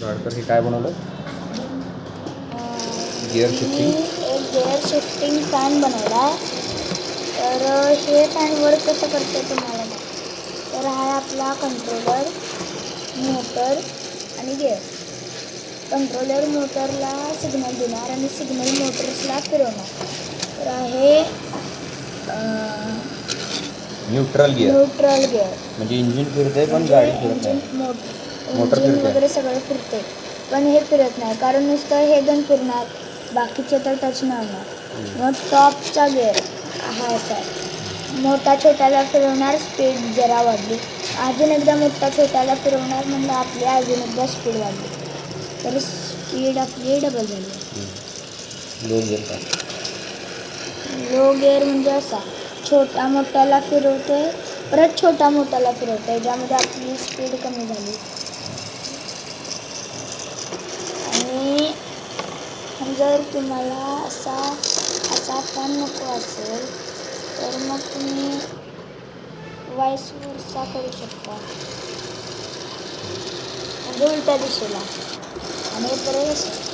गाडकर हे काय बनवलं? Gear shifting. एक गिअर शिफ्टिंग फॅन बनवला आहे. तर हे फॅन वर्क कसं करतं तुम्हाला नाही. तर हा आहे आपला कंट्रोलर, मोटर आणि गिअर. कंट्रोलर मोटरला सिग्नल देणार आणि सिग्नल मोटर्सला फिरवणार. तर आहे न्यूट्रल गिअर म्हणजे इंजिन फिरते पण गाडी फिरत नाही. मोटर इंजिन फिरते. वगैरे सगळं फिरते पण हे फिरत नाही, कारण नुसतं हे गन फिरणार, बाकीचे तर टच नाही होणार. मग टॉपचा गिअर हा असा आहे, मोठा छोट्याला फिरवणार, स्पीड जरा वाढली, अजून एकदा मोठा छोट्याला फिरवणार, म्हणजे आपली अजून एकदा स्पीड वाढली, तर स्पीड आपली डबल झाली. लो गिअर का? लो गिअर म्हणजे असा, छोटा मोठ्याला फिरवते, परत छोटा मोठ्याला फिरवते, ज्यामध्ये आपली स्पीड कमी झाली. आणि जर तुम्हाला असा फॅन नको असेल तर मग तुम्ही वाईस वर्सा करू शकता, म्हणजे उलट्या दिशेला. आणि परत